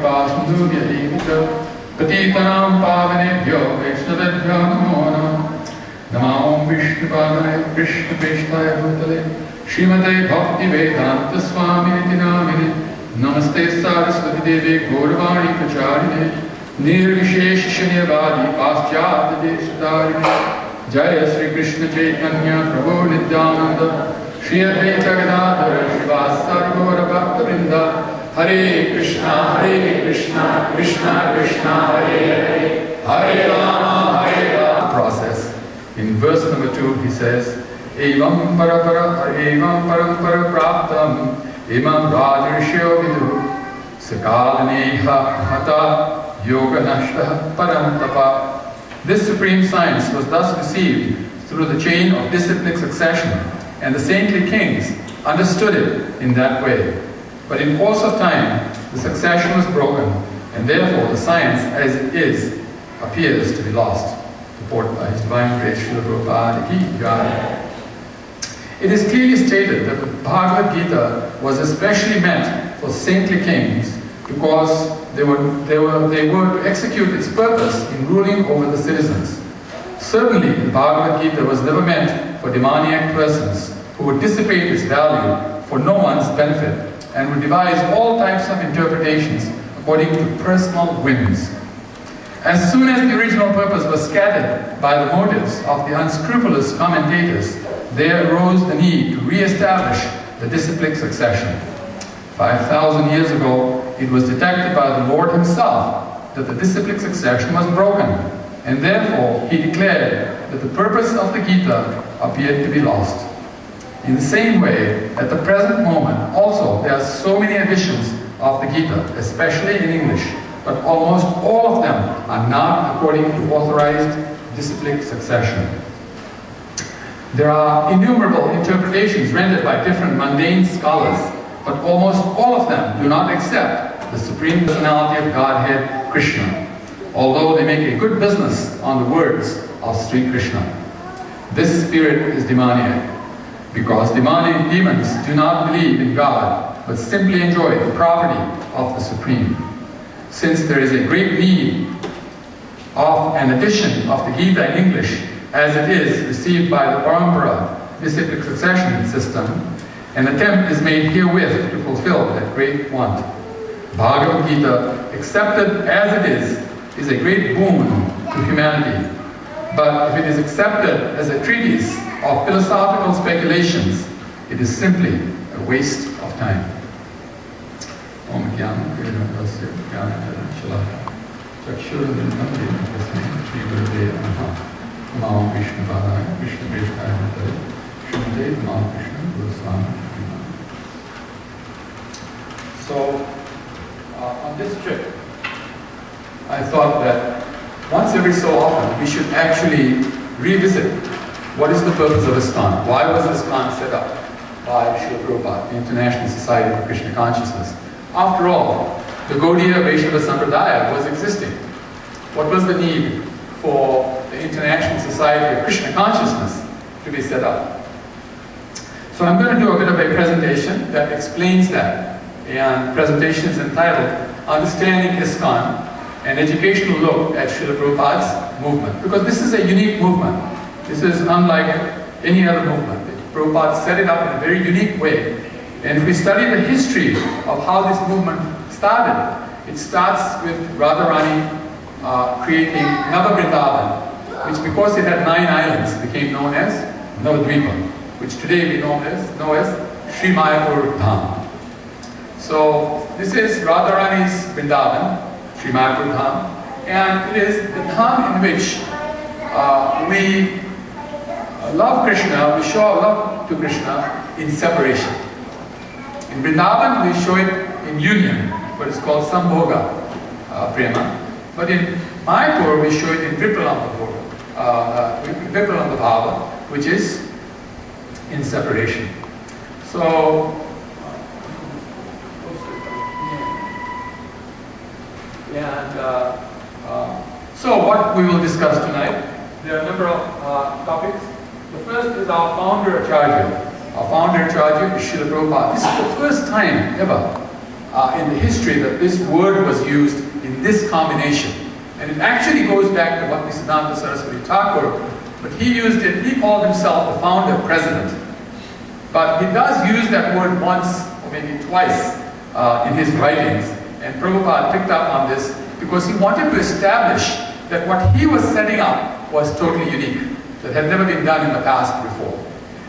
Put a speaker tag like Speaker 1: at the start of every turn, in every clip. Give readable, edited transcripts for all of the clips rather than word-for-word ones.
Speaker 1: Kripa Sindhubhya Evita Patitanam Pavanebhyo Vaishnavebhyo Namo Namo Namo Vishnupadaya Krishna Veshtaya Bhutale Srimate Bhakti Vedanta Swami Niti Namine Namaste Saraswati Devi Gauravani Pracharine Nirvishesh Shanyavadi Paschat Deshatarine Jaya Sri Krishna Chaitanya Prabhu Nityananda Shri Advaita Gadadhara Srivasa Gaura Bhakta Vrinda Hare Krishna, Krishna Krishna, Hare Hare, Hare Rama. Process. In verse number 2, he says, Evam Parapara, Evam Parampara Praptam, Evam Rajarishyo Vidu, Sakalaneha Hata, Yoga Nashta Parantapa. This supreme science was thus received through the chain of disciplic succession, and the saintly kings understood it in that way. But in course of time, the succession was broken, and therefore the science as it is appears to be lost. Reported by His Divine Grace Srila Prabhupada Ki Jai. It is clearly stated that the Bhagavad Gita was especially meant for saintly kings because they were to execute its purpose in ruling over the citizens. Certainly, the Bhagavad Gita was never meant for demoniac persons who would dissipate its value for no one's benefit and would devise all types of interpretations according to personal whims. As soon as the original purpose was scattered by the motives of the unscrupulous commentators, there arose the need to re-establish the disciplic succession. 5,000 years ago, it was detected by the Lord Himself that the disciplic succession was broken, and therefore He declared that the purpose of the Gita appeared to be lost. In the same way, at the present moment, also there are so many editions of the Gita, especially in English, but almost all of them are not according to authorized disciplic succession. There are innumerable interpretations rendered by different mundane scholars, but almost all of them do not accept the Supreme Personality of Godhead, Krishna, although they make a good business on the words of Sri Krishna. This spirit is demoniac, because demons do not believe in God, but simply enjoy the property of the Supreme. Since there is a great need of an edition of the Gita in English, as it is received by the Parampara disciplic succession system, an attempt is made herewith to fulfill that great want. Bhagavad Gita, accepted as it is a great boon to humanity. But if it is accepted as a treatise of philosophical speculations, it is simply a waste of time. Om Jnana Prasya Jnana Shalaka Chakshurandam Tasmai Shri Gurave Namaha Namo Vishnu Padaya Vishnu Veshtaya Bhutale Srimate Namo Vishnu Guru Swami. So, on this trip, I thought that once every so often we should actually revisit what is the purpose of Iskcon. Why was Iskcon set up by Srila Prabhupada, the International Society for Krishna Consciousness? After all, the Gaudiya Vaishnava Sampradaya was existing. What was the need for the International Society of Krishna Consciousness to be set up? So I'm going to do a bit of a presentation that explains that. And the presentation is entitled Understanding Iskcon, an educational look at Srila Prabhupada's movement. Because this is a unique movement. This is unlike any other movement. Prabhupada set it up in a very unique way. And if we study the history of how this movement started, it starts with Radharani creating Nava Vrindavan, which because it had 9 islands became known as Navadvipa, which today we know as Sri Mayapur Dham. So this is Radharani's Vrindavan, Sri Mayapur Dham, and it is the Dham in which we love Krishna, we show our love to Krishna in separation. In Vrindavan we show it in union, what is called Sambhoga Prema. But in Mayapur we show it in Vipralamba Bhava, which is in separation. So, so what we will discuss tonight, there are a number of topics. The first is our founder Acharya. Our founder Acharya is Srila Prabhupada. This is the first time ever in the history that this word was used in this combination. And it actually goes back to what Nityananda Saraswati Thakur, but he used it, he called himself the founder president. But he does use that word once or maybe twice in his writings. And Prabhupada picked up on this because he wanted to establish that what he was setting up was totally unique, that had never been done in the past before.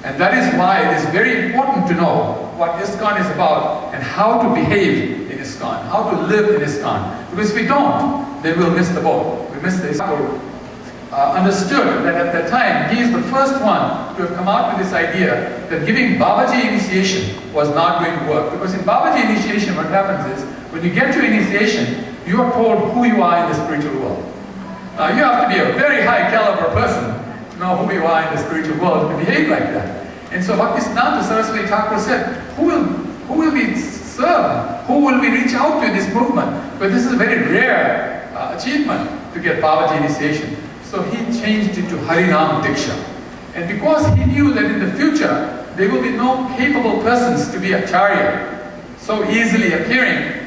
Speaker 1: And that is why it is very important to know what Iskcon is about and how to behave in Iskcon, how to live in Iskcon. Because if we don't, then we'll miss the boat. We miss the Iskcon. Understood that at that time, he is the first one to have come out with this idea that giving Babaji initiation was not going to work. Because in Babaji initiation, what happens is, when you get to initiation, you are told who you are in the spiritual world. Now, you have to be a very high caliber person to know who you are in the spiritual world to behave like that. And so what Nityananda Saraswati Thakur said, who will we serve? Who will we reach out to in this movement? But this is a very rare achievement to get Babaji initiation. So he changed it to Harinam Diksha. And because he knew that in the future, there will be no capable persons to be Acharya so easily appearing,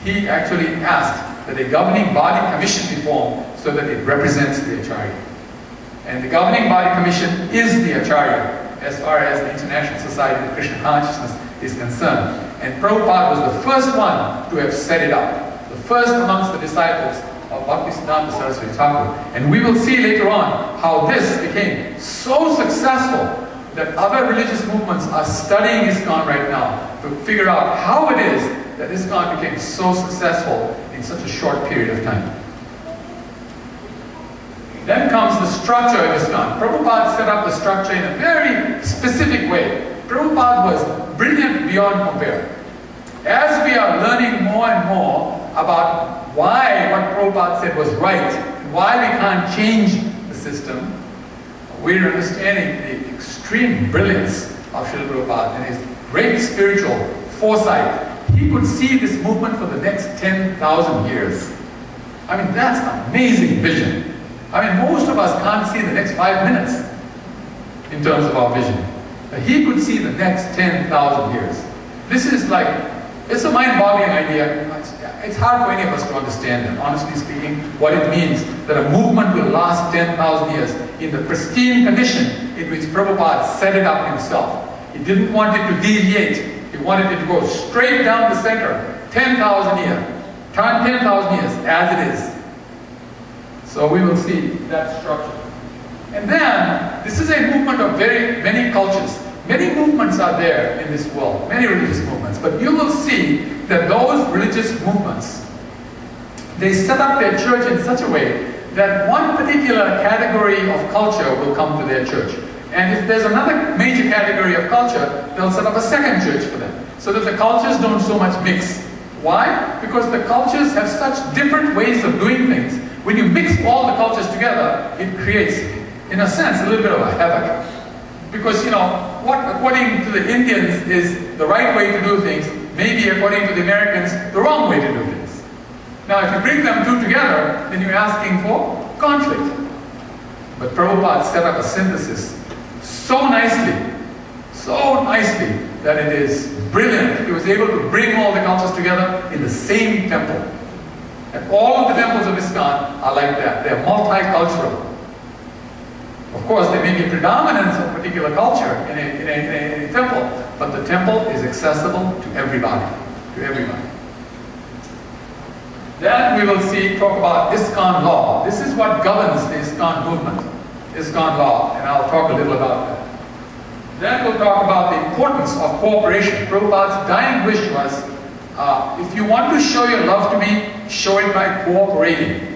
Speaker 1: he actually asked that a governing body commission be formed so that it represents the Acharya. And the governing body commission is the Acharya as far as the International Society of Krishna Consciousness is concerned. And Prabhupada was the first one to have set it up, the first amongst the disciples of Bhaktisiddhanta Saraswati Thakur. And we will see later on how this became so successful that other religious movements are studying Iskcon right now to figure out how it is that Iskcon became so successful in such a short period of time. Then comes the structure of Iskcon. Prabhupada set up the structure in a very specific way. Prabhupada was brilliant beyond compare. As we are learning more and more about why what Prabhupada said was right, and why we can't change the system, we're understanding the extreme brilliance of Srila Prabhupada and his great spiritual foresight. He could see this movement for the next 10,000 years. I mean, that's amazing vision. I mean, most of us can't see the next 5 minutes in terms of our vision. But he could see the next 10,000 years. This is like, it's a mind-boggling idea. It's hard for any of us to understand that, honestly speaking, what it means that a movement will last 10,000 years in the pristine condition in which Prabhupada set it up himself. He didn't want it to deviate. He wanted it to go straight down the center, 10,000 years. 10,000 years, as it is. So we will see that structure. And then, this is a movement of very many cultures. Many movements are there in this world, many religious movements. But you will see that those religious movements, they set up their church in such a way that one particular category of culture will come to their church. And if there's another major category of culture, they'll set up a second church for them, so that the cultures don't so much mix. Why? Because the cultures have such different ways of doing things. When you mix all the cultures together, it creates, in a sense, a little bit of a havoc. Because, you know, what according to the Indians is the right way to do things, maybe according to the Americans, the wrong way to do things. Now, if you bring them two together, then you're asking for conflict. But Prabhupada set up a synthesis so nicely that it is brilliant. He was able to bring all the cultures together in the same temple. And all of the temples of Iskcon are like that. They're multicultural. Of course, there may be predominance of a particular culture in a temple, but the temple is accessible to everybody. Then we will talk about Iskcon law. This is what governs the Iskcon movement, Iskcon law, and I'll talk a little about that. Then we'll talk about the importance of cooperation. Prabhupada's dying wish was, if you want to show your love to me, show it by cooperating.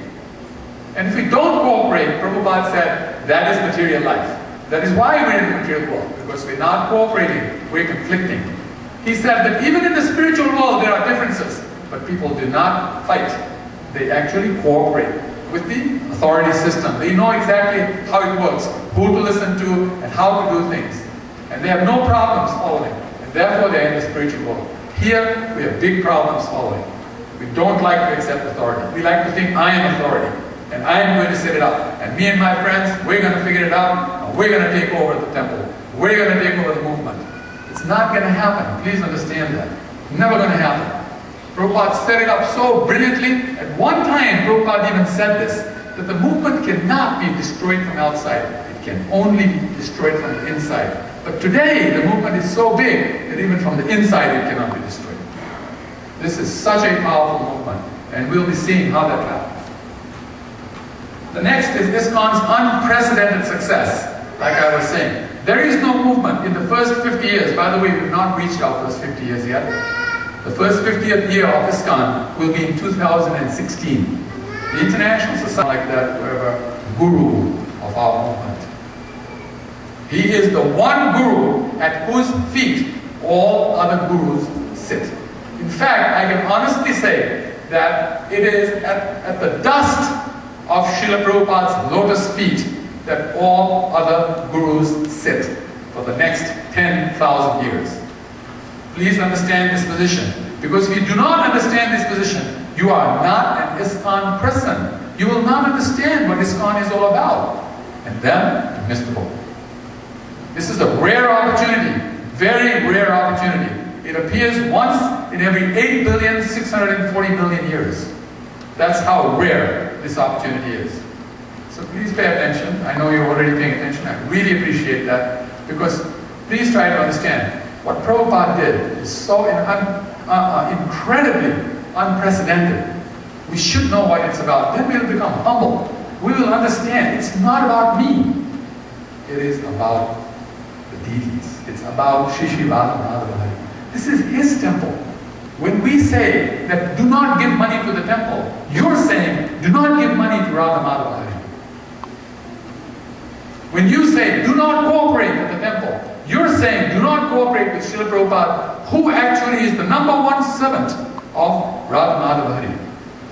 Speaker 1: And if we don't cooperate, Prabhupada said, that is material life. That is why we're in the material world, because we're not cooperating, we're conflicting. He said that even in the spiritual world there are differences, but people do not fight. They actually cooperate with the authority system. They know exactly how it works, who to listen to, and how to do things. And they have no problems following, and therefore they're in the spiritual world. Here, we have big problems following. We don't like to accept authority. We like to think, I am authority, and I am going to set it up. And me and my friends, we're going to figure it out, and we're going to take over the temple. We're going to take over the movement. It's not going to happen. Please understand that. Never going to happen. Prabhupada set it up so brilliantly. At one time, Prabhupada even said this, that the movement cannot be destroyed from outside. It can only be destroyed from the inside. But today, the movement is so big that even from the inside, it cannot be destroyed. This is such a powerful movement, and we'll be seeing how that happens. The next is Iskcon's unprecedented success, like I was saying. There is no movement in the first 50 years. By the way, we've not reached our first 50 years yet. The first 50th year of Iskcon will be in 2016. The International Society, like that, wherever, guru of our movement. He is the one guru at whose feet all other gurus sit. In fact, I can honestly say that it is at the dust of Srila Prabhupada's lotus feet that all other gurus sit for the next 10,000 years. Please understand this position, because if you do not understand this position, you are not an Iskcon person. You will not understand what Iskcon is all about. And then, you miss the boat. This is a rare opportunity, very rare opportunity. It appears once in every 8,640,000,000 years. That's how rare this opportunity is. So please pay attention. I know you're already paying attention. I really appreciate that, because please try to understand what Prabhupada did is so incredibly unprecedented. We should know what it's about. Then we'll become humble. We will understand it's not about me. It is about the deities. It's about Shri Shri Radha Madhava. This is his temple. When we say that do not give money to the temple, you're saying do not give money to Radha Madhava. When you say do not cooperate with the temple, you're saying do not cooperate with Srila Prabhupada, who actually is the #1 servant of Radha Madhava.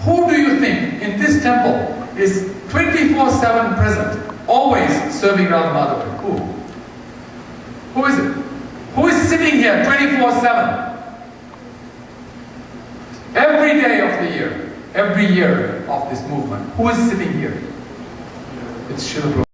Speaker 1: Who do you think in this temple is 24/7 present, always serving Radha Madhava? Who? Who is it? Who is sitting here 24/7? Every day of the year, every year of this movement, who is sitting here? It's Srila Prabhupada.